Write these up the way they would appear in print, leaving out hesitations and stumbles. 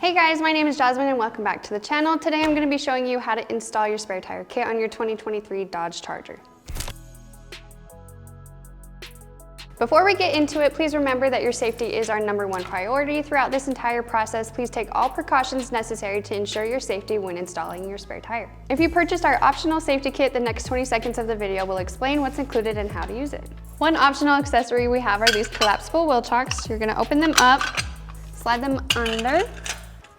Hey guys, my name is Jasmine and welcome back to the channel. Today I'm going to be showing you how to install your spare tire kit on your 2023 Dodge Charger. Before we get into it, please remember that your safety is our #1 priority. Throughout this entire process, please take all precautions necessary to ensure your safety when installing your spare tire. If you purchased our optional safety kit, the next 20 seconds of the video will explain what's included and how to use it. One optional accessory we have are these collapsible wheel chocks. You're going to open them up, slide them under,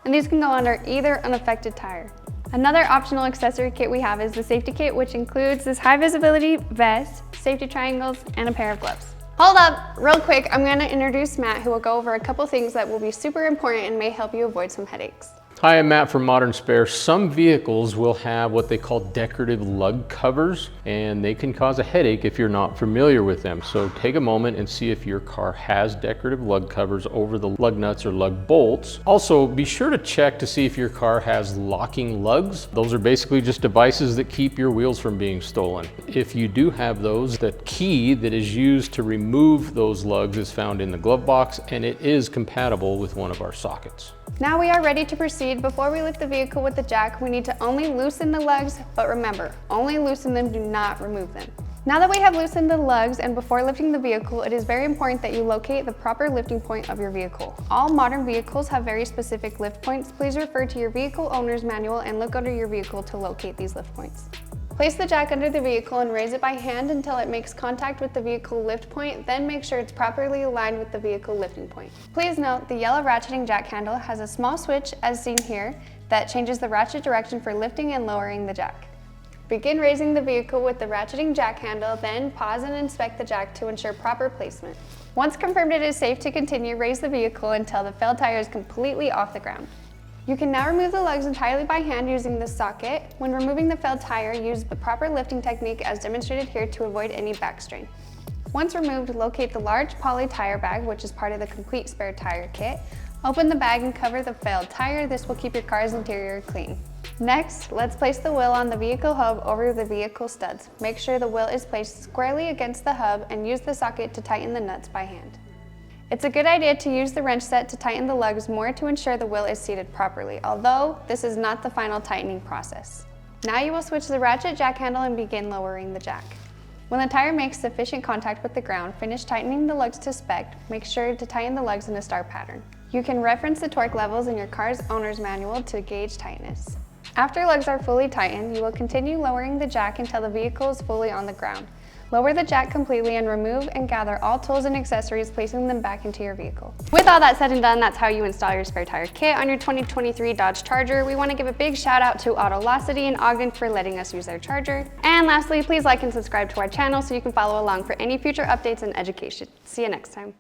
and these can go under either unaffected tire. Another optional accessory kit we have is the safety kit, which includes this high visibility vest, safety triangles, and a pair of gloves. Hold up, real quick, I'm gonna introduce Matt, who will go over a couple things that will be super important and may help you avoid some headaches. Hi, I'm Matt from Modern Spare. Some vehicles will have what they call decorative lug covers, and they can cause a headache if you're not familiar with them. So take a moment and see if your car has decorative lug covers over the lug nuts or lug bolts. Also, be sure to check to see if your car has locking lugs. Those are basically just devices that keep your wheels from being stolen. If you do have those, the key that is used to remove those lugs is found in the glove box, and it is compatible with one of our sockets. Now we are ready to proceed. Before we lift the vehicle with the jack, we need to only loosen the lugs, but remember, only loosen them, do not remove them. Now that we have loosened the lugs and before lifting the vehicle, it is very important that you locate the proper lifting point of your vehicle. All modern vehicles have very specific lift points. Please refer to your vehicle owner's manual and look under your vehicle to locate these lift points. Place the jack under the vehicle and raise it by hand until it makes contact with the vehicle lift point, then make sure it's properly aligned with the vehicle lifting point. Please note the yellow ratcheting jack handle has a small switch, as seen here, that changes the ratchet direction for lifting and lowering the jack. Begin raising the vehicle with the ratcheting jack handle, then pause and inspect the jack to ensure proper placement. Once confirmed it is safe to continue, raise the vehicle until the failed tire is completely off the ground. You can now remove the lugs entirely by hand using this socket. When removing the failed tire, use the proper lifting technique as demonstrated here to avoid any back strain. Once removed, locate the large poly tire bag, which is part of the complete spare tire kit. Open the bag and cover the failed tire. This will keep your car's interior clean. Next, let's place the wheel on the vehicle hub over the vehicle studs. Make sure the wheel is placed squarely against the hub and use the socket to tighten the nuts by hand. It's a good idea to use the wrench set to tighten the lugs more to ensure the wheel is seated properly, although this is not the final tightening process. Now you will switch the ratchet jack handle and begin lowering the jack. When the tire makes sufficient contact with the ground, finish tightening the lugs to spec. Make sure to tighten the lugs in a star pattern. You can reference the torque levels in your car's owner's manual to gauge tightness. After lugs are fully tightened, you will continue lowering the jack until the vehicle is fully on the ground. Lower the jack completely and remove and gather all tools and accessories, placing them back into your vehicle. With all that said and done, that's how you install your spare tire kit on your 2023 Dodge Charger. We want to give a big shout out to Autolocity and Ogden for letting us use their charger. And lastly, please like and subscribe to our channel so you can follow along for any future updates and education. See you next time.